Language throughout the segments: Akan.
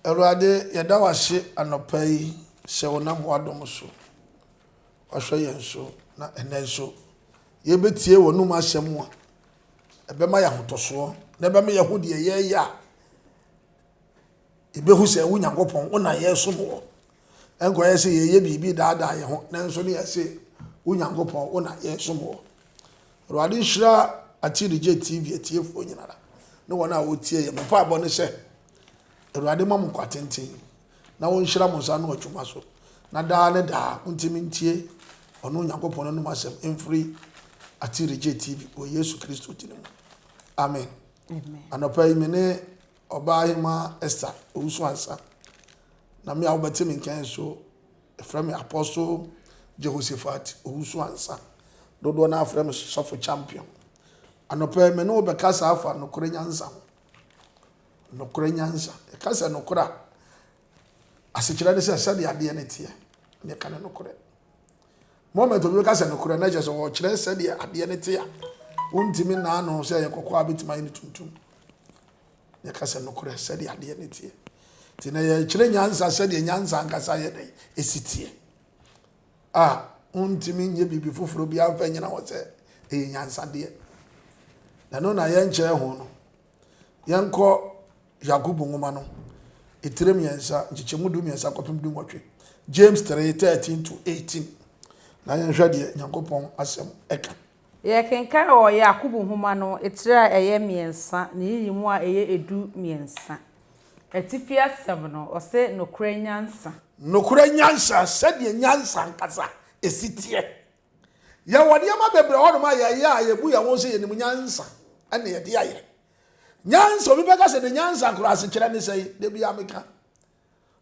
Erade yeda wahye anopa yi hye wonam wadom so. Wahwe yen so na enen so. Ye betie wonum ahyem a ebema ya hotoso na ebema ya hudi ye ya. Ibehu se wo Nyankopon wona ye so mo. Enko ye se ye bibi daada ye ho na nso ne ye se wo Nyankopon wona ye so mo. Erade hira Achirije TV etiefo nyinara. Ne wona wotie ye mpa abo ne se Erade mamu kwatenten na won hira mo nsa no atwuma so na daa ne daa untimi ntie ono Nyankopon no masem emfiri Achirije TV o Yesu Kristo tinimu. Amen. Amen. Anopa yi mene oba hima Esther owusu ansa na me awobetimi nkan so efrem Apostle Jehoshaphat owusu ansa dodo na afrem sofo champion. Anopa yi mene obekasa afa nokore nyansa nokore nyansa e kasa nokora asekira de se de ade ne tie ne kan nokore moment obi kasa nokore na je so wo kire se de ade ne tie untimi na no se ye kokwa betima ni tuntum ne kasa nokore se de ade ne tie ti na ye kire nyansa se de nyansa nkasa ye de esitie untimi nye bibi foforo bi amfa nyina wo se e nyansa de na no na ye nche ho no yenko Yakubu ngoma no etirem yensa nchichemudu yensa kopimdu nwotwe James 3:13 to 18 na yenhwa de Nyankopon asem eka ye kenka o Yakubu homa no etira eye miensa na yiyimu a eye edu miensa etifia asem no o se nokura nyansa sede nyansa nkasa esitie ye wode ma bebre hono ma ye ya yebu ya won se yenim nyansa ane ye de aye nyansa obi beka se de nyansa kura se kire ne sei de bia meka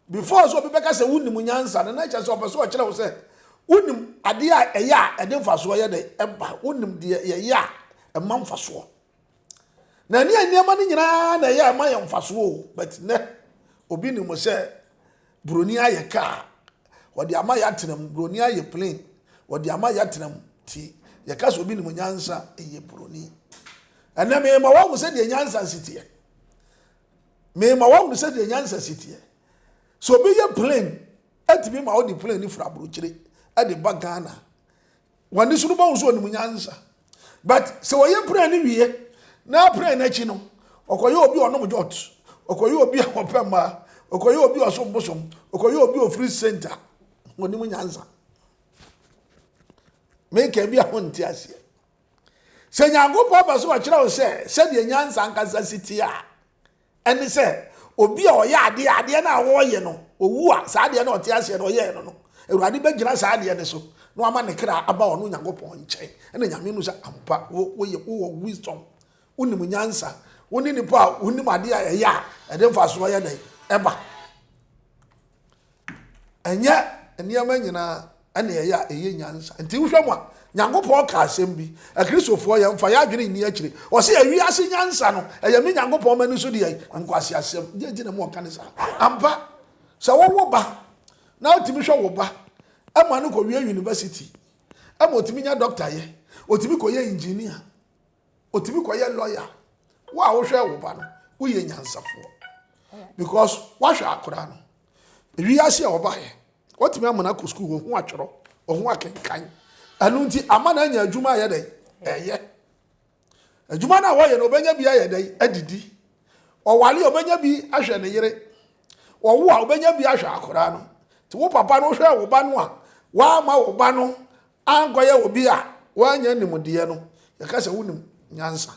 before so obi beka se wunim nyansa na cha so opeso kire wo se wunim ade a eya ede mfaso ye de eba wunim de ye ya emma mfaso na ni anema ni nyina na ye emma ye mfaso but ne obi ni mo se broni aye ka wode ama ya tenam broni aye plane wode ama ya tenam ti ye ka so obi ni mo nyansa eye broni ena me ma wa se de nyansa sitie me ma wa se de nyansa sitie so be ye plane atibi ma wo di plane ni fra brochire e de bagana wani suru ba wo so ni nyansa but se wo ye plane ni wiye na plane na chi no okoye obi onom jot okoye obi akopema okoye obi osombosom okoye obi o free center woni mu nyansa me ke bi ahonti ase se Nyankopon ba so akira wo se de nyansa nkasa sitia eni se obi a oye ade na wo ye no owu a sa ade na ote ase no ye no Ewurade be gina sa ade ne so no ama ne kra aba ono Nyankopon nche ena nyame no sa ampa wo ye wo wisdom unim nyansa woni ni pa unim ade a ya ede mfaso ye dai eba enya eniama nyina ena ya eye nyansa nti wohwam a Nyankopon ka asem bi akristofo ye mfa ya adwene ni akire o se awi ase nyansa no eye me Nyankopon mani so de ai nkwase asem je na mo ka ne sa ampa sa wo ba na otimi hwe wo ba ama no ko wie university ama otimi nya doctor ye otimi ko ye engineer otimi ko ye lawyer wa wo hwe wo ba no wo ye nyansafo because wa hwe akora no wi ase wo ba ye otimi amana ko school wo ho atworo wo ho akenkan anu nti amana nya adwuma ye dai eye adwuma na wo ye no obenya bi aye dai adidi owale obenya bi ahwe ne yere wo a obenya bi ahwe akora no ti wo papa no hwe wo ba no a wa ma wo ba no ankoye obi a wa nya nimde no ye ka se wunim nyansa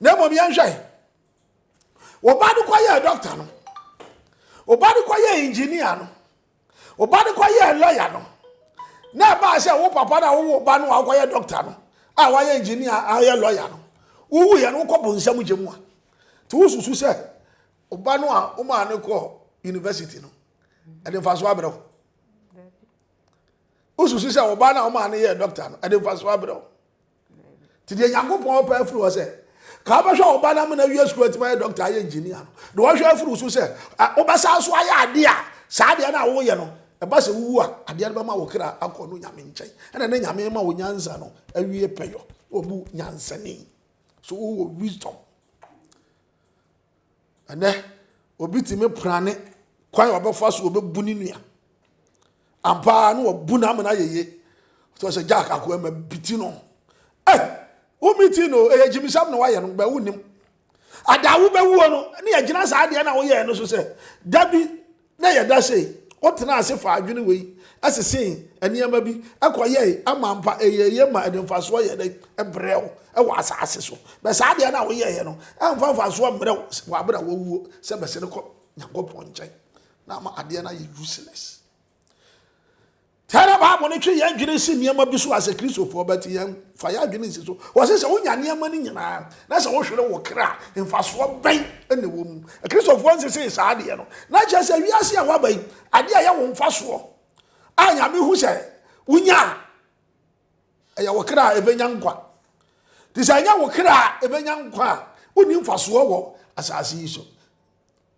na mo bi anhwe wo ba no koye doctor no wo ba no koye engineer no wo ba no koye lawyer no na ba se wo papa na wo ba no akoye doctor no a wa ye engineer a ye lawyer no wo ye no ko bonsam gemu a ti wo susu se wo ba no a wo ma ne ko university no ade faso abro ususu se wo ba na wo ma ne ye doctor no ade faso abro ti de Nyankopon pa afuru wo se ka ba hwe wo ba na me na wi school atima ye doctor ye engineer no de wo hwe afuru ususu se wo ba sa so aye ade a sa ade na wo ye no e ba se wu a ade ba ma wo kra akọ no nyame nchen na na nyame ma wo nyansa no awie peyo obu nyansa ni so wo wisdom ane obi ti me prane kwan obefa so obebu ni nua ampa no obu na amana yeye so se jack akwa ma biti no wo miti no jimisam no waye no ba wunim adawo be wuo no ne yagina sa ade na wo ye no so se dabi na ye da sei wotena ase fa adwene wei asese aniama bi akoye amampa eyeye ma edemfaso ye de ebrew wa asase so be sa ade na wo ye no amfa faso mrew wa bra wo wuo se be se ne ko Nyankopon nchen na ma ade na ye useless tara ba mo ne twe ye adwene si niama bi so ase Kristofo beti ye fa ya adwene si so wo se wonya niama ni nyina na se wo hwere wo kra mfaso ben ene wo mu Kristofo nse se sa ade no na che se wiase a wabai ade a ye wo mfaso anya me hu se wonya eya wo kra ebenya nkwa ti se anya wo kra ebenya nkwa woni mfaso wo asase yi so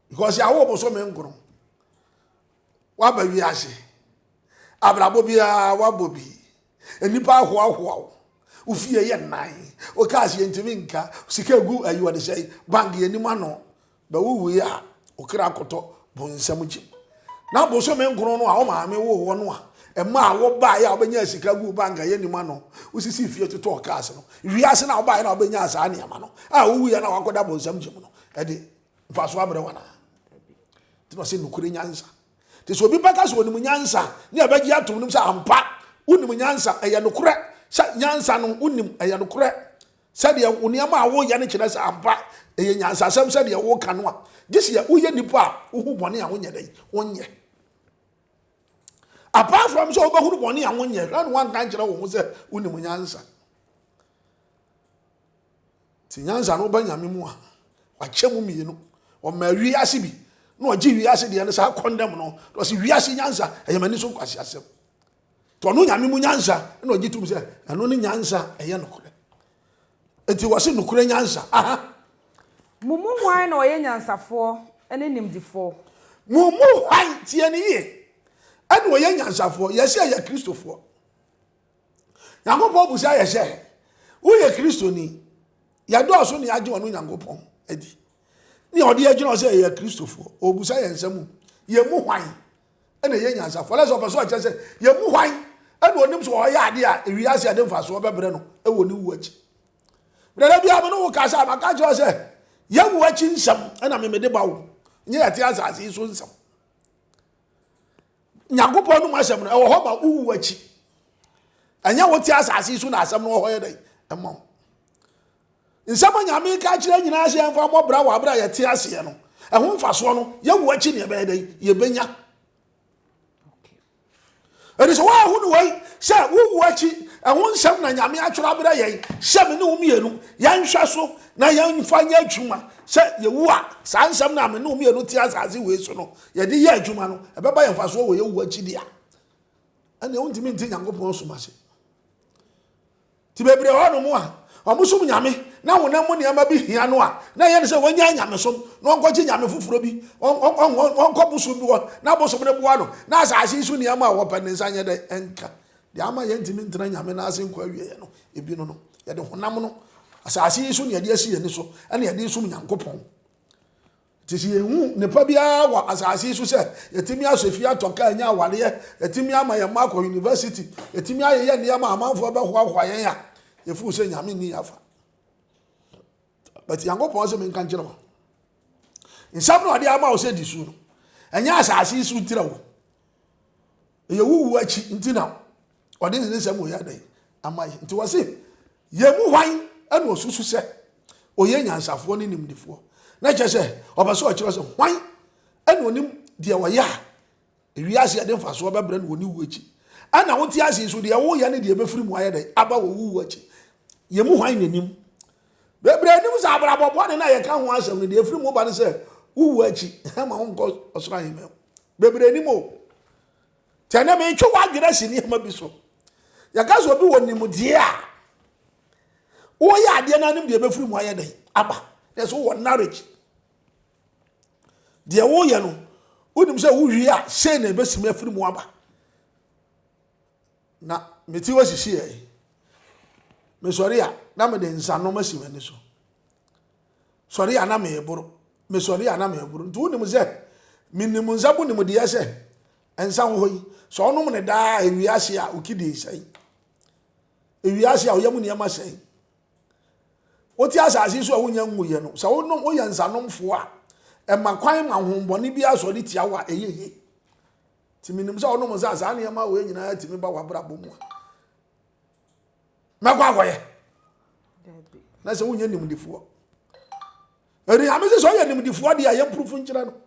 because ya wo bo so me nkoro waba wiase abrabo bia wabobi enipa ahoahoa ufie ye nan o kaase yentimi nka sika gu ayi wode sei bank ye nima no ba wuwu ya okra koto bonsam jim na bo so me nkoro no a o ma me wo no a ema wo ba ya obenya sika gu bank ye nima no usisi fie to to kaase no wiase na oba ya na obenya asa ne ama no a wuwu ya na wakoda bonsam jim no ede mfaso abre wana tino se nukure nyansa te so bi baka so onimu nyansa ne abagi atom nim sa ampa unimu nyansa eya nukure sa nyansa no unim eya nukure sa de uniama awo ya ne kire sa ampa eya nyansa sam sa de wo kanu a gisi ya uye nipa uhu bone a wonye dai wonye apart from so obahu bone a wonye ran one kan kire wo se unimu nyansa ti nyansa no ba nyame mu a wa chemu mienu o ma wi asibi no oji wiase de ne sa condemn no to si wiase nyansa eyemani so kwase asem to no nyame mu nyansa na oji tum se ano ne nyansa eye nokore enti wase nokore nyansa aha mumu hwan na oye nyansafo ene nimdifo mumu hwan tie ne ye ene oye nyansafo yese ya Kristofo Nyankopon busa yese wo ye Kristoni ya do so ne age wono Nyankopon edi ni odi agina o say ye Kristofo obusa ye nsam ye mu hwan ene ye nyansafo la so person a chese ye mu hwan ene onim so o ya ade a ewiase ade mfaso obebre no e woni wu achi brada bia me no wo ka sa maka jo say ye wu achi nsam ena me de bawo nye ya ti asase so nsam Nyankopon no asem no e wo ho ba wu achi anya wo ti asase so na asem no ho ye dai e mo nsama nyame ka kire nyina ase enfa mobra wa bra ye te ase no ehun faso no ye wo achi ne be dai ye benya eri so wa hu no wai sha wo achi ehun nsam na nyame atwura bra ye sha me ne umienu ya nhwa so na ya nfa nya adwuma sha ye wu a sa nsam na me ne umienu te asase we so no ye de ye adwuma no e beba ye faso wo ye wo achi dia ane on timi nti Nyankopon so ma se ti bebre ho no mu a omusum nyame na wonam ne ama bi hia no a na ye ne se wonya nyame som na onkochi nyame fufuro bi onkobusum bi won na bosum ne boa no na asase su ne ama wo pa ne nsanye de enka de ama ye ntimi ntra nyame na ase nkwa wie no ebi no ye de honam no asase su ne de asi ye ne so ene ye de sum Nyankopon tisi ehu ne pa bia wa asase su se yetimi asofia atoka anya awale ye yetimi ama ye makọ university yetimi aye ye ne ama amanfo be hoahoa ye ya yefu se nyame ni yafa but Nyankopon se men kan kire wo nsam no ade ama wo se disu no enya asase su tira wo ye wuwu achi ntina ode ne nsam wo ya dai ama ye nti wo se ye mu hwan ene osusu se oye nyansafo ne nimdifo na chese obaso ochiro se hwan ene onim de wo ya ewiase ade mfaso obebra ne woni wu achi ana wo ti ase so de wo ya ne de befiri mu aye dai aba wo wu achi ye mu hwan nanim bebre nim sa abrabo bo ne na ye ka ho asem ne de efiri mu ba ne se wu achi ma ho nko osoro ahime bebre nim o tene me twa wadwira sini ma bi so ya ga so bi wonim de a wo ya ade na nim de befiri mu aye dai aba there's one knowledge de wo ye no wonim se wo hwi a se na besime afiri mu aba na meti wasisi e me sori a na me de nsano masime ni so sori a na me eburu me sori a na me eburu nti wonim se minimum zabu ni mu de yese ensa ho yi so onum ne da ewiase a ukidi sei ewiase a oyam ne ma sei oti asase so a wonya nwuye no so wonom oyansa nomfo a emakwan ma hombone bi asori tia wa eyeye ti minimum so onum za za ne ma wo nyina ti mi ba wabra bomu makwa kwaye na so wonya nimdifo eri amese so ya nimdifo de aye proof nkyira no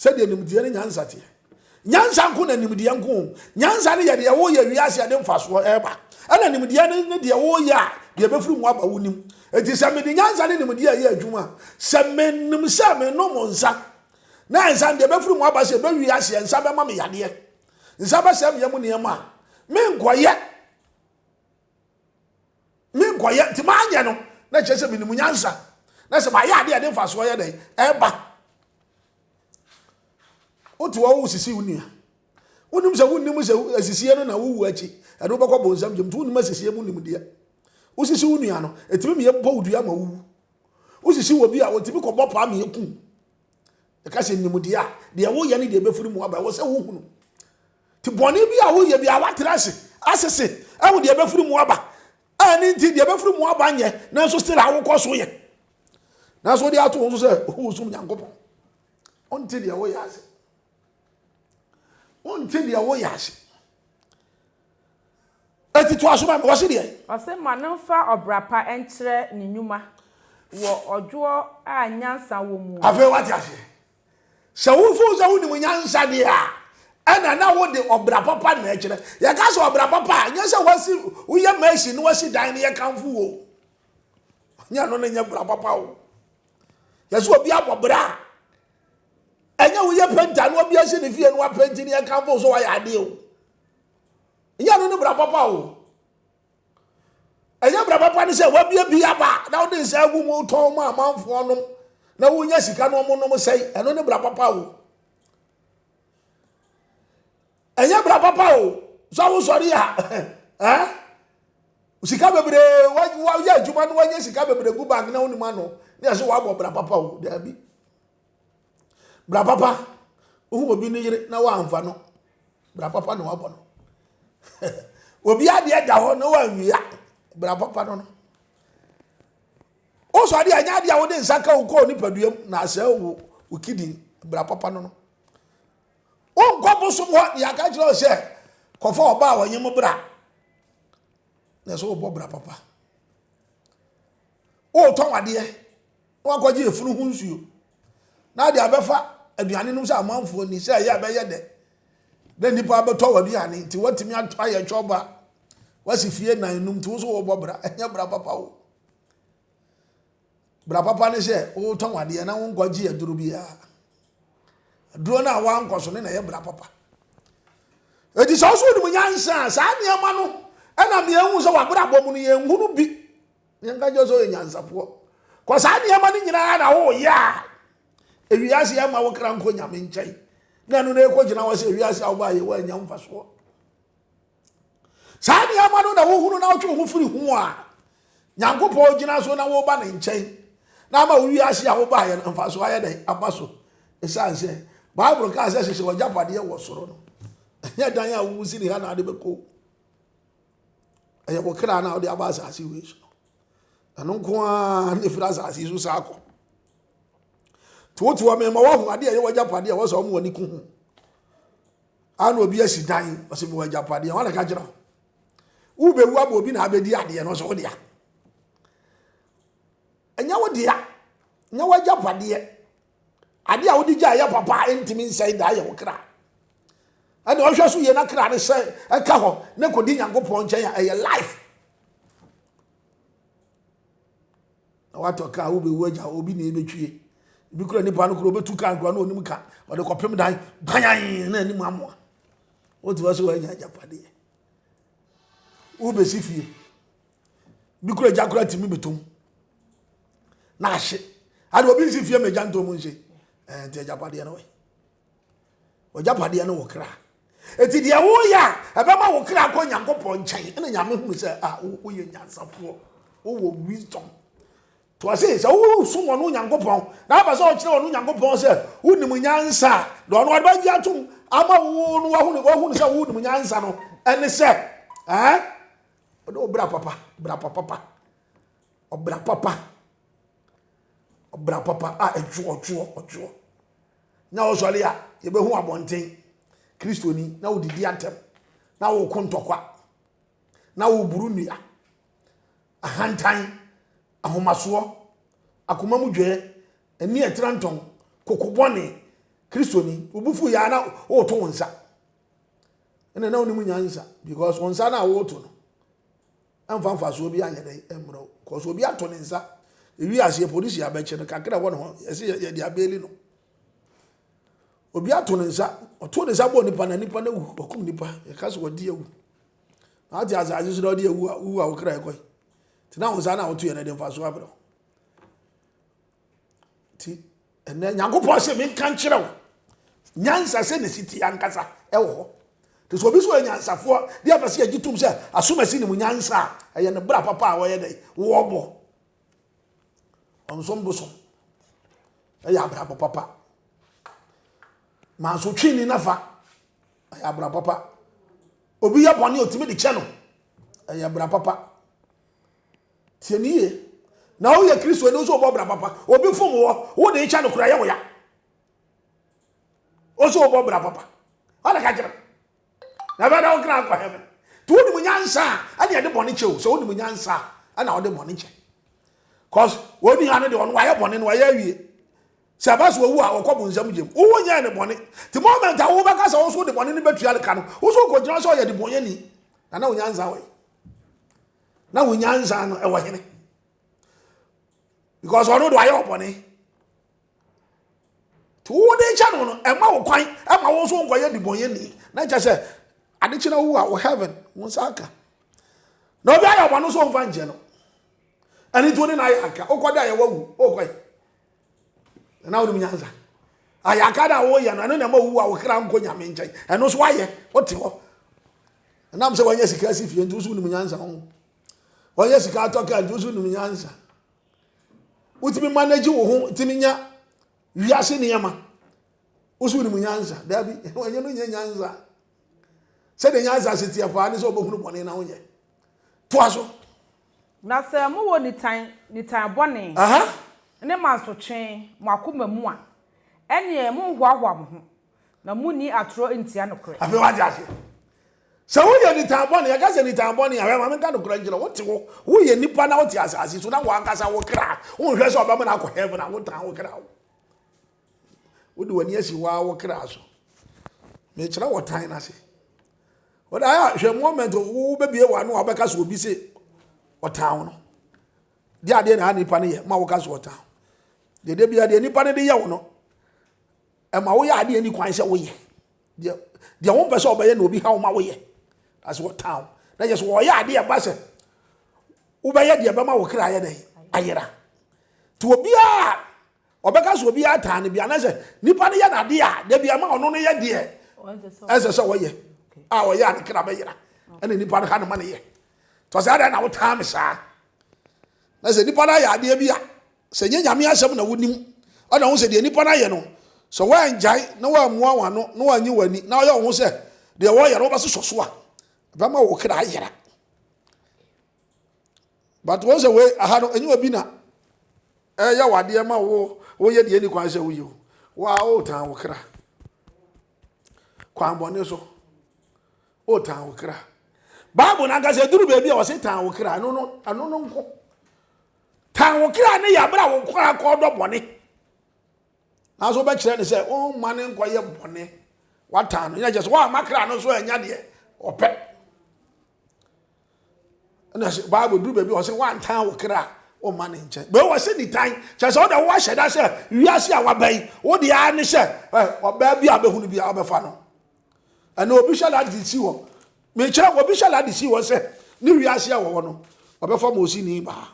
said the nimdiya ne nyansa te nyansa nko na nimdiya nko nyansa ne yede wo ya wiase ade mfaso eba ana nimdiya ne de wo ya de befuru mu aba wonim enti se me de nyansa ne nimdiya ya adwuma se me nim se me no mo nsa na nsa de befuru mu aba se be wiase nsa be ma me yade nsa ba se me yam ne ma me nkoye ti ma anya no na che se me nim nyansa na se ma ya ade mfaso ya de eba otu wo sisi unia unim se unim se asisiye no na wuwu achi ade obakwa bonsam jem tu unim asisiye mu nim dia usisi unia no etimi me yebo udua ma wuwu usisi wo bi a otimi ko bopa me yeku e ka se nim dia de wo ye ne de befuru mu aba wo se wo hunu ti boni bi a wo ye bi a watrase asese e wo de befuru mu aba ani nti de befuru mu aba nye na so still awo koso ye na so de ato wo so se wo sum nyankopon onti de wo ye ase until ya wo yase eti to asoma me wose de ose manamfa obrapa enkyere ne nyuma wo odwo a nyansa wo mu afa wati ase se wo fu se wo ni nyansa de a ana na wo de obrapa pa na ekyere ya ka so obrapa pa nyansa wasi wo ye machine no wasi dan ne ye kanfu wo nya no na nya obrapa pa wo ya so obi abobra enya wo ye penta no obi ase ne fie no apenti ne kanfo so wa ya ade o nya no ne bra papa o enya bra papa ne se wa bia bia ba na wo de se agu mu ton ma amanfo no na wo nya sika no mo no mo sei eno ne bra papa o enya bra papa o so wo sori ya sika bebre wa ya juma no wa nya sika bebre gu bank na wo ni ma no ne ase wa bo bra papa o da bi bra papa ohu obi ni yire na wa amfa no bra papa no wabo no obi ade da ho no wa nwia bra papa no o so ade anya ade a wo de nsaka wo ko ni paduam na asa wo ukidi bra papa no o nko boso mo ya ka jiro se kofa oba wa nyem bra na so bo bra papa o ton ade wo akwaje efunu hu nsuo na ade abefa aduane num se amanfo ni se ya be ye de nipa abeto wa aduane nti watimi atwa ye choba wasi fie nan num to so wo bobra enya bra papa wo bra papa ne se o ton wade na won gwaji aduru bia aduru na wa nkoso ne na ye bra papa edi so so ni munyansa sa niama no na me ehu so wa bra bom no ye nhunu bi ye nka jo so ye nyansafo ko sa niama ni nyina na wo ya ewiase ya ma wo kra nko nyame nkyai na no na eko gina wo se ewiase awo ba ye wa nya mfaso sa niama no na wo hunu na wo twe ho firi hu a nyankopɔ gina so na wo ba ne nkyɛn na ma wo wiase a wo ba ye mfaso aye dai abaso esanse bible ka se se wo japade ye wo soro no nya dan a wo siri ha na ade beko aye wo kra na wo de abasa asi we so anu nko a ne fira asi so sa akọ tuwa me ma wo hu ade ye wo japade ye wo so mo wani ku hu ana obi asi dan wo se mo japade ye wala ka jira u be wu aba obi na abedi ade no so wo dia enya wo dia nya wo japade ade a wo di ja ya papa entimi nsai da ya wo kra ana wo hwe so ye na kra ne se eka ho ne kodi nyankopon nchen ya eye life na wato ka wo be wu aja obi na ebetwie bi kura ni pa no kura obetu kan kura no onim ka o de kopem dan banyan na ni mu amoa wo ti wa so wa nya japade wo be sifie bi kura jakura timi betom na ahye ade obi sifie me janto mu nse te japade na we o japade na wo kra eti de wo ya ebe ma wo kra ko nyankopon nkyai na nyame hu se wo ye nyansafo wo wo wisdom to ase se wo so wo no Nyankopon na ba se o kire wo no Nyankopon se wo nim nyansa do no ba gi atum ama wo no wo hu se wo nim nyansa no ene se obra papa ejuo na wo sole a ye be hu abonten kristoni na wo didi antem na wo kontokwa na wo burunua ahantan ahomaso akomamu dwe ani etranton kokobone kristoni obufu ya na wo to wonsa ene na onimu nyansa because wonsa na wo to no amfa so obi anyede emro cause obi ato ne nsa ewi ase police abeche no kakra wo no ese ye dia beli no obi ato ne nsa oto ne nsa bo nipa na wu okum nipa e kaso wadi ewu ati azaje so wadi ewu a wo kra ekoi ti na wonsa na wo to ye na de mfa so abro ti ene Nyankopon se me kan kire wo nyansa se ne siti ankasa ewo to so bi so nyansafo dia pese agitum se asomasi ni mu nyansa eye ne bra papa a wo ye dai wo obo onsom bosom eye abra papa ma so twini nafa eye abra papa obi ya boni otimi de che no eye abra papa tieniye na wo ye Kristo ne so obo bra papa obi fom wo de cha no kura ye wo ya o so obo bra papa ala ka jira na ba da okra kwa heaven to woni munyansa ani ade boni che o so woni munyansa ana ode boni che cause woni anu de won wa ye boni no wa ye awie sabaso wu a okobu nsam gem wo nya ne boni the moment a wo baka sa wo so de boni ne betua le ka no wo so ko jira so ye de boni ni na wonyansa we na wonyansa no e wo hene because ono do aye boni to wo de cha no no e ma wo kwan e ma wo so nkoye de boni ni na cha se adichina wu a wo heaven wonsaka na obi ayo bonu so mfa nje no ani to ni na ayaka okoda ye wawu okoi na wo nyanza ayaka da wo ye no na ma wu a wo kra nko nyame nche eno so aye ote ho na am se wanya sika si fie ntu so ni nyanza ho wanya sika atoka ntu so ni nyanza utimi manage wo ho timi nya wiase ni yama usu ni nyanza dabi wanya no nyanza se de nyanza setia pa ni so obohunu bone na wonye to aso na se mo wo ni tan bone ne manso twen mo akoma mu a ene mo hwahwa mo ho na mu ni atro ntia no kre afi wa jase se wo ye ni tan bone ya ga se ni tan bone ya ma me ka no kre njira wo te wo ye nipa na wo ti asase so na wo ankasa wo kra wo hwe so obama na akọ heaven na wo tan wo kra wo de wani asi wa wo kra so me kira wo tan na se what I share moment wo be bie wa no abeka so obi se otan no dia ade na nipa ne ye ma wo ka so otan de bia de nipa ne de ye wo no e ma wo ya ade ni kwan se wo ye de wo pese obaye na obi ha wo ma wo ye as otan na just wo ya ade e ba se wo be ye de be ma wo kra ye dai ayera to obi a obeka so obi atan ne bia na se nipa ne ye na ade a de bia ma ono no ye de ese so wo ye o ya ne kra be yira ene nipa no ha ne ma ne ye to sa da na wo ta me sa na se nipa na ya de bia se nyame asem na wonim ona wo se de nipa na ye no so wa njai na wa mua wa no na wa nyi wani na ya wo se de wo ye ro ba so so a ba ma wo kra yira but wo se we aha no enyi obi na ya wade ma wo ye de ni kwan se wo yi wa o tan wo kra kwan bone so o tan wo kra Bible na ga se duru be bia o se tan wo kra no nko tan wo kra ne ya bra wo kra ko do bone na so be kire ne se o mane nko ye bone wa tan no ya je so wa makra no so anya de ope na se Bible duru be bia o se wa tan wo kra o mane nche be wo se ni tan che so da wo hyeda se wiase a wa bai wo de a ne se o ba bia be hunu bia obefa no ana obi shala di si wo me kira obi shala di si wo se ni wiase a wo no obefa mo si ni ba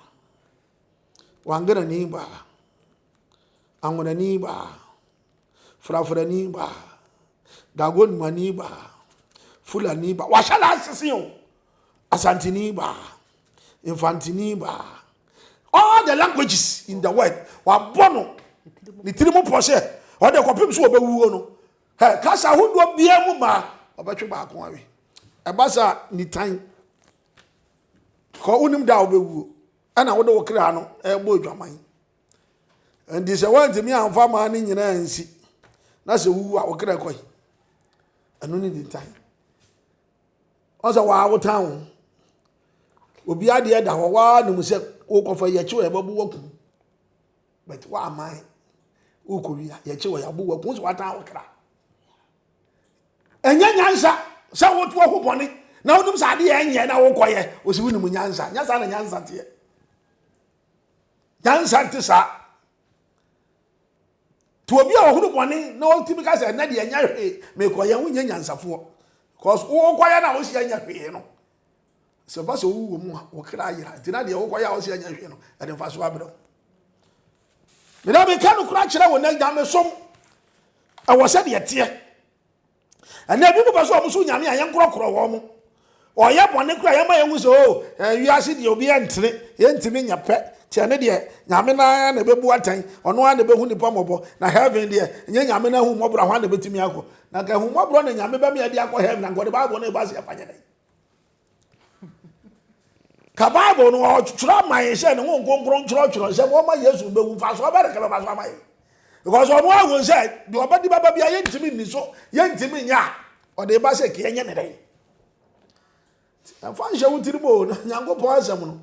wangana ni ba angona ni ba frafra ni ba dagon mani ba fulani ba wa shala asisi o asantini ba infantini ba all the languages in the world wa bono ni tirimu pose o de kopim so obewuo no he kasa hodo bia mu ma obetwe ba ko awe e basa ni tan ko unim da obewuo ana wo de wo kra no e bo dwaman ndi se want me amfa ma ni nyina ansi na se wuwu a wo kra koi anu ni tan oza wa wo tan obi ade da ho wa no mu se wo kofa ye chi wo babu waku but wa amai wo koria ye chi wo ya bu waku so watan wo kra enya nyansa se wo to ho boni na wonum sa ade enye na wo koye o si wonu mu nyansa na nyansa te nyansa te sa to obi a ho boni na wo timi ka se na de enya hwe me koye wo nya nyansafo cause wo koye na wo si enya hwe no se ba so wo mu wo kra yira tina de wo koye wo si enya hwe no e de fa so abro me da be kanu kra kire wo na gya me som e wo se de tie ana bi ba so o so nyame ayen krokro wo mu o ye bone kra ye ma ye hu so wi ase de obi entere ye ntimi nya pe tie ne de nyame na na bebu atan ono na behu nipa mobo na heaven de nye nyame na hu mobro ho na betimi akọ na ka hu mobro na nyame ba me de akọ heaven na god bible na ba se afanye dai ka bible no o chura man se ne won gonkron chura se wo ma yesu be hu fa so ba de ka ba so ma ye because ono ahun se de obadi baba bia ye ntimi ni so ye ntimi nya o de ba se ke ye ne dai afa nje wutiri bo na nyankopon asem no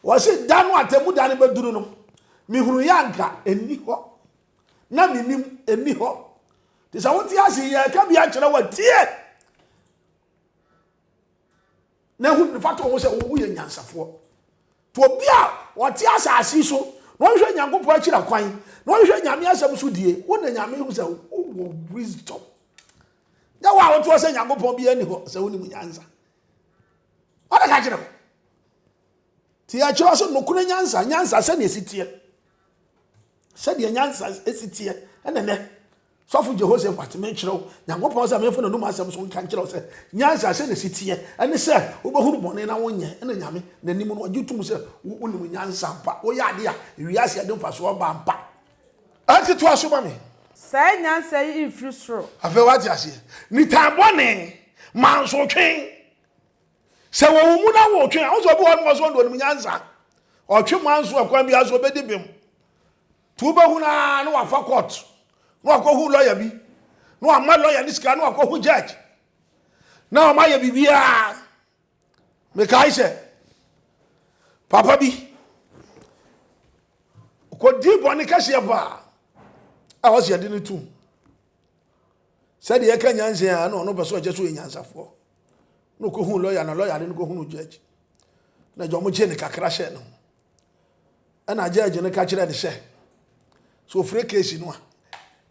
wo se danu atemu dane beduru no mi hunu yanka eni ho na minim eni ho ti sa woti ase ye ka bia kire wa tie na hu fato wo se wo ye nyansafo to bia woti ase asi so no hwe nyankopon akira kwan no hwe nyame asem so die wo na nyame hu se wo wisdom ya wa wo to se nyankopon bia eni ho se wo ni nyansa ora ka kire ti ya kire so no kuna nyansa se na esitie se de nyansa esitie enene sofu Jehoshaphat men kire nyankopon se amefo na no masem so kan kire se nyansa se na esitie ene se wo behuru bone na wonye ene nyame na nim no ogitum se wo nim nyansa mpa wo ya de a wiase ade mfa so ba mpa ati to aso ba me sai nyansa yi infusro afa wati ase ni tambone manso twen se wo mu na wo twen o so bi wo so ndo nim nyansa o twen manso akwan bi aso be dibem tu ba hu na no afa court no akohu lawyer bi no ama lawyer ni sika no akohu judge na o ma ye bibia me kai se papa bi ko di boni kase ba a wo se de ni tu se de ye ka nyansa a no be so je so nyansafo no ko hu lawyer na lawyer ni ko hu judge na jo mo je ni kakra she no ana judge ni ka kire de she so free case no a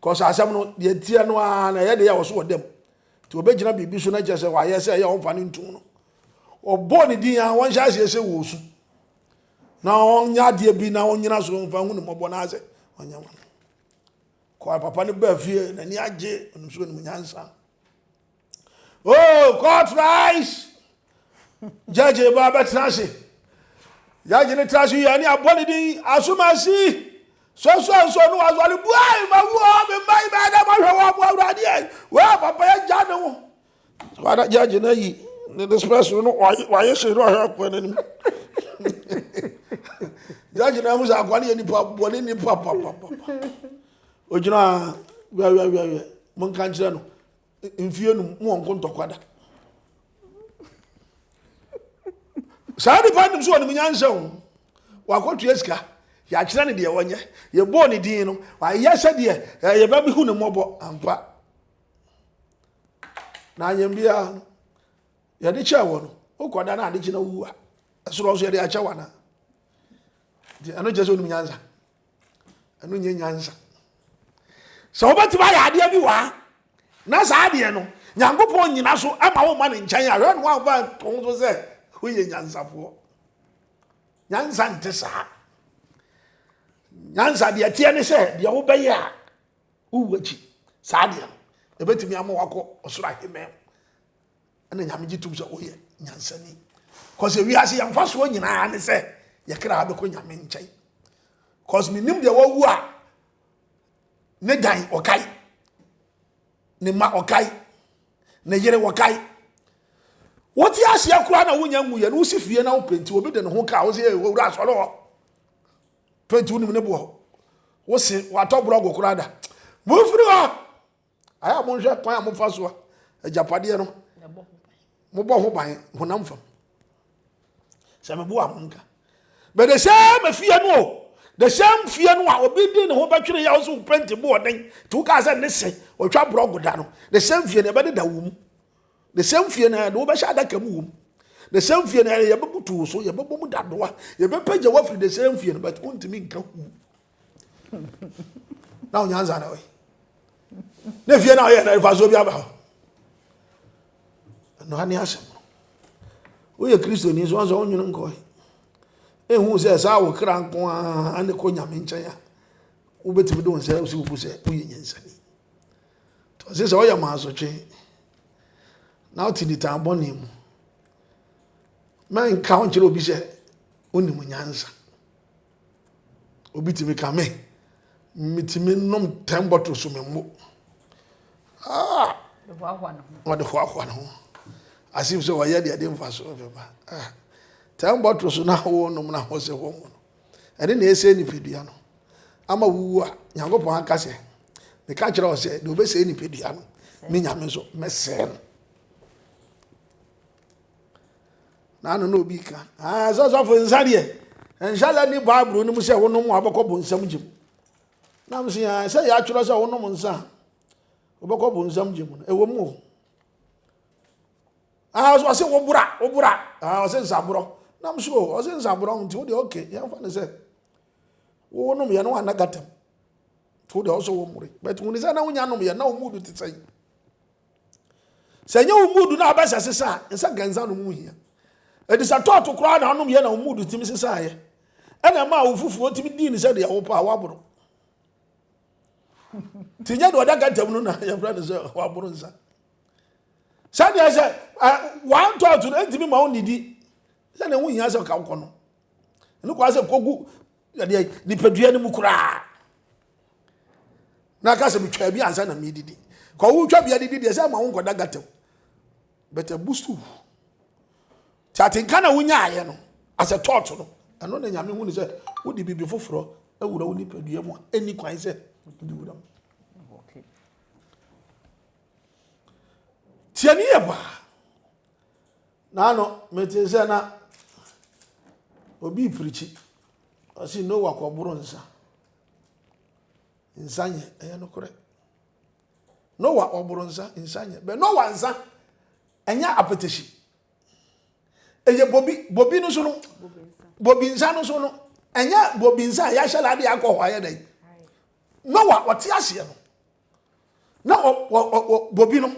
cause asam no de tie no a na ye de ya wo so dem ti obegina bibi so na je se wa ye se ya won fa ni ntum no obo ni din a won sha se wo su na on nya de bi na on nyina so fa hu ni mobo na ase onya won ko papa ni ba fie na ni age onu so ni nyansa. Oh, court rise. Judge Baba Trashi. Judge Trashi, yani aboli di asumasi. So no was wali boy, ma wo me mai ba da ma wo radi. Wa papa ya jana wo. So that judge na yi. This person no why she no ha kwa ni. Judge na mu sa kwani ni papa ni papa. Ojina we mon kan kire no. Mfie no mu onko ntokwada saadi pandem so woni nyansa wo wakotu eska ya kire ne de wonye ye bo ne din no wa ye hye de ye ba bi hu ne mobo ampa na anyambia ye de che wo no okoda na ade kina wu a esoro so ye de ache wana di ano je so woni nyansa ano nye nyansa so obati ba ya ade bi wa na saade no nyankopon nyina so ama wo ma ne nkyan a hwe no wa va ton so se ho ye nyansafo nyansa nte sa nyansa de tie ne se de wo be ya uwachi saade no e betimi ama wako osoro aheme ana nyame gitum se wo ye nyansa ni cause wi ase yamfa so nyina ne se yɛkra abɛkɔ nyame nkyɛn cause me nim de wawu a ne dan ɔkae ne ma ɔkae ne yere ɔkae wɔte ahyia kora na wonya ngu yɛ no wosi fie na wo penti obi de ne ho ka wo sɛ wura asɔre hɔ penti wonim ne bo hɔ wo se watɔ blɔgo kora da mofiri hɔ aya mo nhwɛ kwan a mofa so a agyapadeɛ no mobɔ ho ban honam fam sɛ mebo a monka but the same fie no the same fie no a obi di ne ho bɛtwere ya wo so penti bo ɔden to ka sɛ ne se ɔtwa blɔgo da no the same fie no ɛbɛde da wo mu the same fie no wo bɛhyɛ adaka mu wo mu the same fie no yɛbɛbutu so yɛbɛbɔ mu dadoa yɛbɛpagya wafiri the same fie no but wontumi nka hu na onyanza na we ne fie na ye na fa so bi aba no ani asem wo ye kristo ni so so onwunu nko ehu se sa wo kra nko a ne ko nyame nkyɛn a wo betimi do nse wo si wo se wo ye nyansani to se so ye ma so twe na o ti di tan boni mu man ka on kire obi se onim nyansa obi ti me ka me mitimi nom 10 bottles so memmo de hwa no what the hwa no asif so wa ye de mfa so beba 10 bottles na wo nom na ho se ho no ene na ese ni pedua no ama wuwu a Nyankopɔn aka se me ka kire o se de obese ni pedua no me nyame so mese no na no obi ka so fo nsade enshala ni bible no mu se wo nom abakɔ bo nsam gyem na msi ya say ya tworo say wonom nsa obekọ bo nsam gyemu ewo mu so say wo bura say nsaburo na msi o say nsaburo nti wo de okay ya fa ne say wo nom ye no anagatam to de also wo muri but when say na wonya nom ye na wo mudu titsai say nya wo mudu na abasa sesa nsa ganza no mu hia edisa toto kra na nom ye na wo mudu timi sesa ye ena ma wo fufuo timi di ni say de wo pa waburo tinya do daga tam na ya brother say wa buru nsa sadi say one to to entimi ma onidi say na wunya say ka ko no enu kwa say kogu ya di pedua ni mu kura na ka say bitwa bi ansa na mi didi ko wu twa bia didi say ma won ko daga tam better boost chatin kana wunya aye no as a thought no eno na nyame hu ni say wo di bibi foforo ewura wo ni pedua mu eni kwan say di wura okay tiani eba na no mete say na obi preachi o si no wakoburu nsa nsanye eye no kore no wa oburu nsa nsanye be no wa nsa enya apetition eye bobi no so no bobi nsa no so no enya bobi nsa ya shala de akọ hwa ya dai no wa wati ase no na bobi no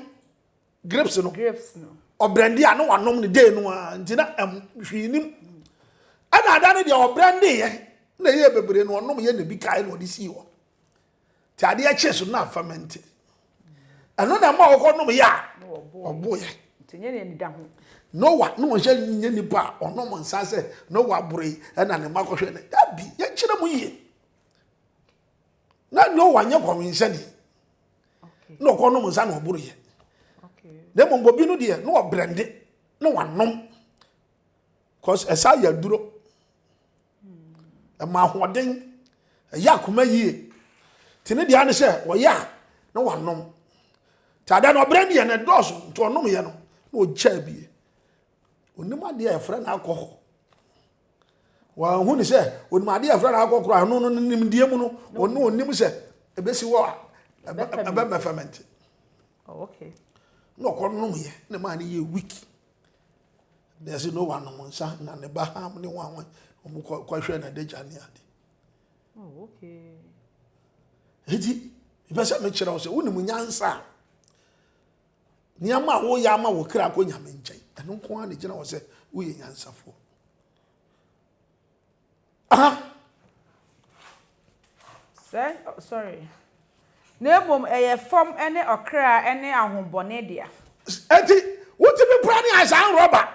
grapes no obrandi a no wanom ne day no a ntina hwinim ana ada no de obrandi ye na ye bebre no onom ye na bi kai no de si wo ti ade ya cheso na ferment ano na ma wo nom ya obo ye tinye ne nida ho no wa no hye nye nipa onom nsa se no wa bure na ne makohwe ne dabi ye kire mu ye na no wa nye kwinse ni no ko nom nsa na oburu ye dem mbobi no de no obrande no wanom cause esa ya duro ma hoden ya kuma yie tini dia ne se wo ya no wanom tada no obrande ye ne doso to onom ye no no cha bie onim ade ya fra na akọ wa hu ni se onim ade ya fra na akọ kro no nim die mu no ono onim se ebesi wo aba ferment okay no ko nom ye ne ma ne ye weak there is no one no nsa na ne ba ha ne wan omu ko hwe na deja ne ade okay edi ibasa me kire wo se woni mu nyansa niama wo ya ma wo kra ko nyame nkyai eno ko ane gina wo se wo ye nyansafo sorry nebom eye form ene okra ene ahombone dia eti wotimi pra ne asan roba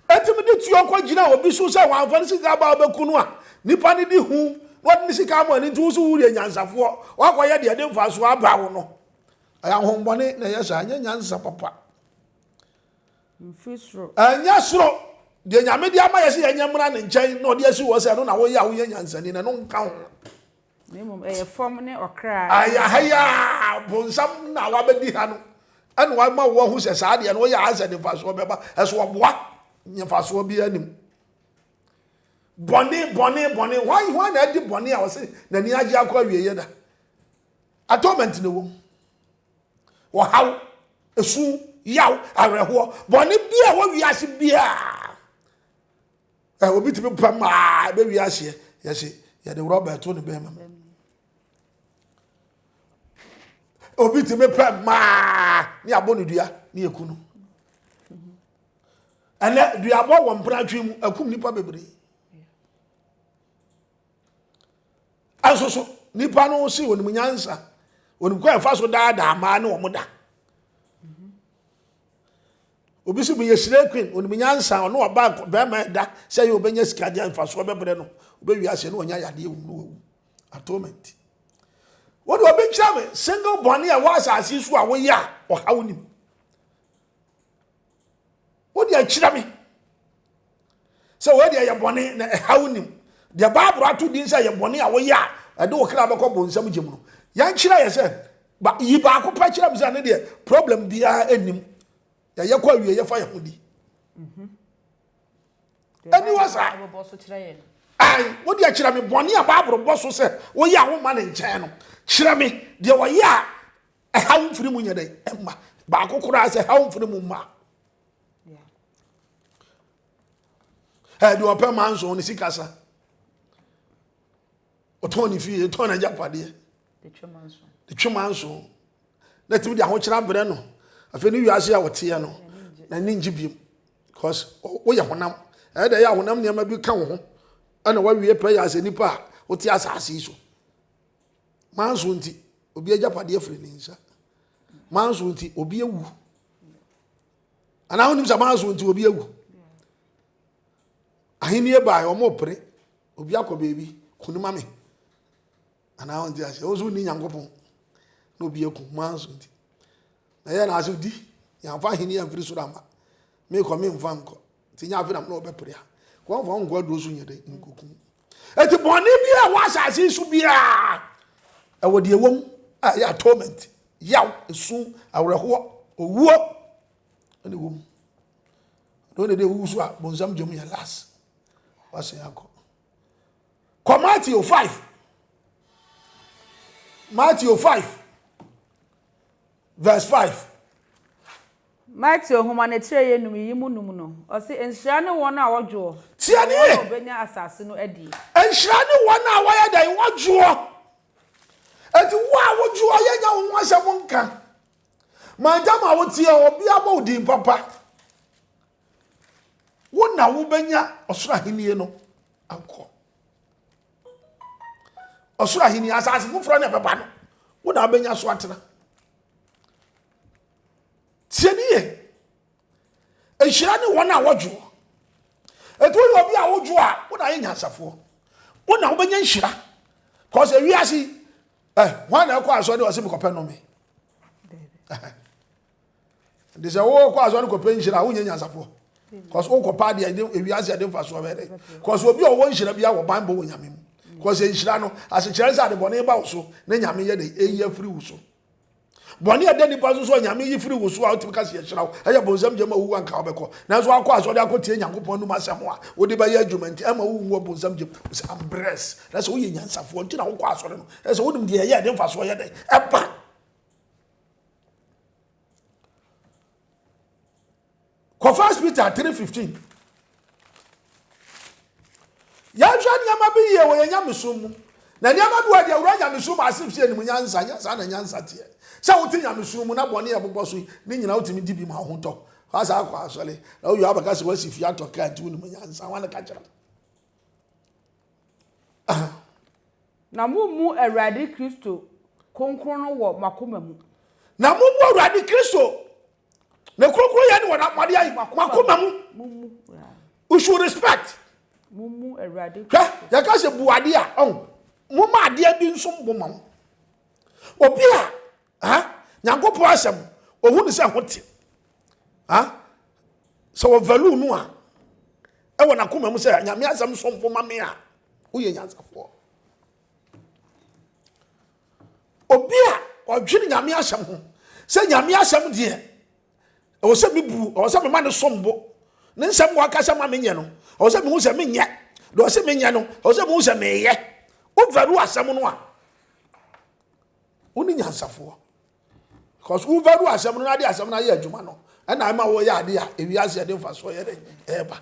eti mi de tuo kwa gina obi so se wan fa sika ba obekunu a nipa ne di hu what ni sika mo ni tu so wuri nyansafo wakoye de de mfa so aba wo no aya hombone na yesa anya nyansa papa mfisro anya soro de nyame de ama yesi anya mra ne nchen na ode asi wo se no na wo ya wo nyansa ni na no nka ho nemum fom ne okra aya haya bonsam na wa bedi ha no ene wa ma wo hu se sa de no ya asa de mfa so beba eso boa nyfa so bi anim boni why na di boni a wo se na ni age akwa wieye da atonement ne wo haw esu yaw areho boni bia wo wiase bia obi tibi pama be wiase yesi ya de Robert to ne be ma obi tibi pama ni abonu dua ni ekunu ene dua bo wo mpra twem akum nipa bebre asoso nipa no si woni munyansa woni kwa fa so da ma ne wo muda obi si be yesire queen woni munyansa ono oba be ma da say you obenya sika dia fa so bebre no obewi ase no onya yade ewu no atonement wodi obi kira me single boni a wa asase so a wo ya o hawnim wodi a kira me so wodi a ye boni na hawnim de Bible atu din say ye boni a wo ya ade wo kira bakọ bonsam gem no yan kira ye say ba yi ba ko pa kira me say ne de problem bia enim ya ye kwa wie ye fa ye hodi ani wasa boso kira ye ai wodi a kira me boni a Bible boso say wo ya wo ma ne nchen no kira me de wo ya e hawo mfiri mu nya dai emma ba ko kura say hawo mfiri mu ma de opa manso ne sikasa otoni fi otona japade de twemanso na timi de ahokira bre no afi ni wiase a wote no na ninji biem because wo ya honam da ya honam ne ma bi ka wo ho ana wa wie prayer as nipa wote asase so manso nti obi ajapade afre ni nsa manso nti obi ewu ana honim sa manso nti obi ewu ahini eba o mo pre obi akobebi kunuma me ana on dia se ozu ni nyankopon no bi eku manso nti na ya na aso di ya fa ahini ya mfiri so rama me ko me mfa nko ti nya afi na no obepre a ko mfa ngo do so nyede nkoku eti boni bia wa asase so bia e wodi ewom a ya atonement yaw esu awreho owuo ene wom do ne de wu so a bonsam gem ya last wase yako Matthew 5 verse 5 Matthew homa ne tire ye num yi munum no o se enhira ne won a wodwo tia ne obenya asase no adi enhira ne won a waya dan wodwo enti wa wodwo ye nya won asem nka manjama wotie obi abo din papa wona wo benya osoro ahenie no anko osoro ahenie asase fufuro ne beba no wona benya so atena tienie ehira ne wona wodwo etu yo obi a wodwo a wona ye nyansafo wona wo benya nhira cause ewiase wana akwa aso de wose mkope no me de se wo kwa aso de kope nhira wo nya nyansafo cause o ko pa de ewiase de mfa so be cause obi o wo nhira bia wo ban bo wo nyame mu cause nhira no asechire sa de bone ba wo so na nyame ye de eyi afiri wo so bone ade ni pa so nyame yi firi wo so a otimi ka se nhira wo eye bonzam jema wu anka obeko na so akwa aso de akotie nyankopon no masem a wo de ba ye adwumenti ama wu wo bonzam jem se ambress na so wo ye nyansafo nti na wo kwa aso no e so wo dim de ye de mfa so ye de eba ko 1 Peter 3:15 ya jwa nyama bi ye wo nyamesum mu na nyama bi wa de awura nyamesum asifie ni munyansa nyansa na nyansa tie se wo ti nyamesum mu na bone ye bobọ so ni nyina wo timi di bi ma ho to asa akwa asole na wo yo abaka se wasifie atoka ti ni munyansa wana ka kira na mumu Awurade Kristo konkron no wo makoma mu na mumu Awurade Kristo na konkron ya ni wona made ayi makoma mu we should respect. Mumu erade. Ya ka se buade a on. Muma ade bi nso mboma mo. Obi a Nyankopon asem ohu ni se hote. So we value no a e wona koma mu se Nyame asem so mboma me a wo ye nyansafo. Obi a odwene Nyame asem ho se Nyame asem de o se mi bu o se me ma ne sombo ne nsem wa ka se ma me nye no o se me hu se me nye do se me nye no o se me hu se me ye o value asem no a woni nyansafo because wo value asem no na de asem na ye adwuma no e na ma wo ye ade a ewi ase de mfa so ye de eba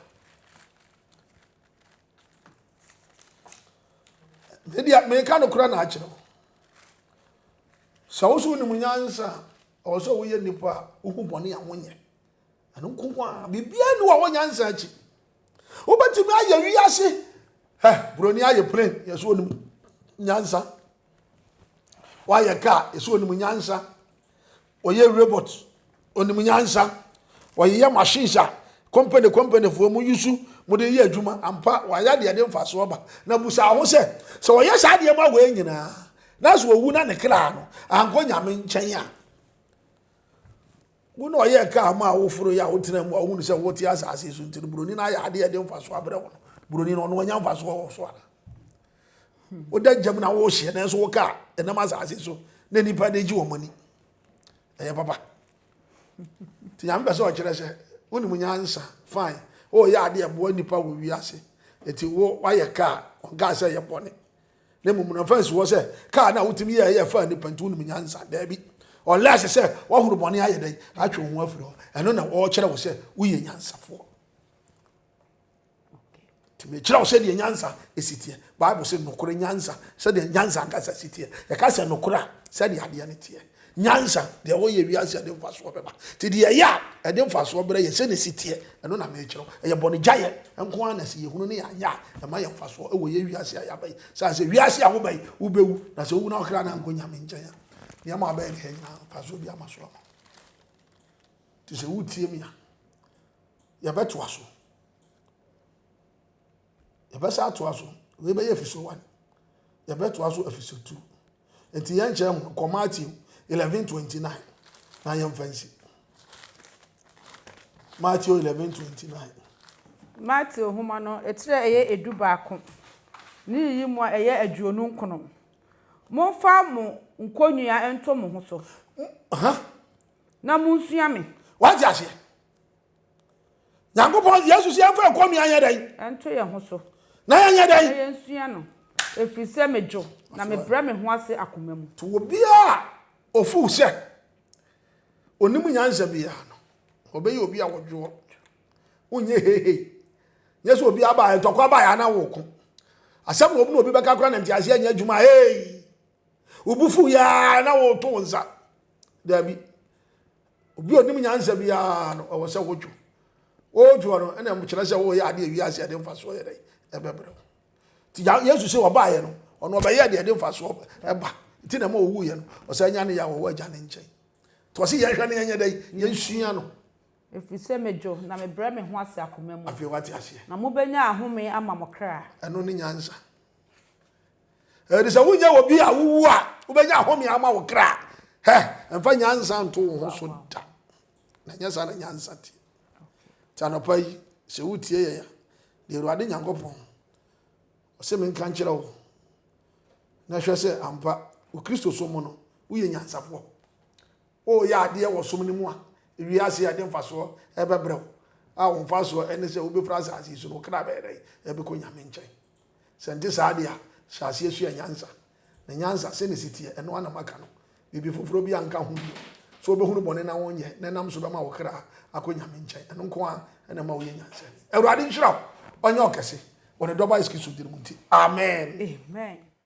media me ka no kura na akire so wo so ni munyansa o so wo ye nipa wo hu bone a wonye anu nkonkwa bibia ni wo nyansa achi wo betimi aye wi ase broni aye plane yeso ni nyansa why car is only munyansa oye robot only munyansa oye machines company for mu yusu mu de ye adwuma ampa waya de de mfa so ba na busa ho se so oye sa de ma we nyina na so owu na ne kra no anko nyame nchen a wo no oye car ma wo furo ya wo tena mu wo nu se wo ti asase so ntiri broni na ya de mfa so abre wo broni no no nya mfa so so ala o da jam na wo hye na so wo ka na ma sa so na nipa na ji wo mani papa ti nyam be so o kire se woni mu nyansa fine o ya ade abo nipa wo wi ase eti wo wa ye ka on ga se ye bone na mu na fence wo se ka na wutimi ye fa nipa ntu woni mu nyansa da bi o last se wo huru bone aye dai atwe ho afiri ho eno na wo kire wo se wo ye nyansafo me kira se de nyansa esitie bible se nokore nyansa se de nyansa kasa sitie ya kasa nokora se de ade ne tie nyansa de wo ye wiase de mfaso beba ti de ya de mfaso bere ye se ne sitie eno na me kira ye bone jaye enko ana se ye hunu ne ya nya e ma ye mfaso e wo ye wiase ya bai sa se wiase ya wo bai wo bewu na se wo na okra na nko nyame nkyanya ne ma bai ne henya mfaso bi amaso ti se wutie mi ya beto aso yabasa atoaso we be efiso 1 yabeto aso efiso 2 enti yan chem Matthew 11:29 na yan fancy Matthew 11:29 Matthew homa no etire eye edu baako ni yi mu eye aduonu nkono mo fa mo nkonua ento mo ho so na mo nsua me what ya se Nyankopon Yesu se fa nkonua anya dai ento ye ho so na anya dai ye nsua no efise mejo na me bra me ho ase akoma mu to obi a ofu se onimu nyanza bia no obeyi obi a wodwo unye hehe Yesu obi aba etokwa ba ya na woko asem no obi no obi beka kra na ntiase anya adwuma hey obufu ya na wo to nza dabi obi onimu nyanza bia no o se wodwo ojo no ena mo kire se wo ya ade wiase ade mfaso ye dai ebebre ti Yesu se wo ba ye no ono obaye ade mfaso eba ti na ma owu ye no o se nya ne ya wo agya ne nchen to se ye hwe ne nya dai ye nsua no efise mejo na me bra me ho ase akoma mu afi wati ase na mo benya ahome ama mo kra eno ne nyansa se wunya wo bi a wuwu a wo benya ahome ama wo kra emfa nyansa nto wo so da na nyansa na nyansa ti tanopai se wutie ye de ruade Nyankopon o se men kan kire wo na hwe se ampa o Kristo so mo no wo ye nyansafo o ya ade wo som ni mu a wi ase ade mfaso ebebre a wo mfaso ene se wo be frasa ase so no kra be dai e be ko nyame nchen sente sa ade a shase esu ya nyansa na nyansa se ne sitie eno ana maka no bibi foforo bi anka ho bi so be hunu bone na wonye na nam so be ma wo kra akonyame nchen eno nko a ena ma wo ye nyansa ni Awurade nhyira onye okese wona doba iskisu dirimunti amen amen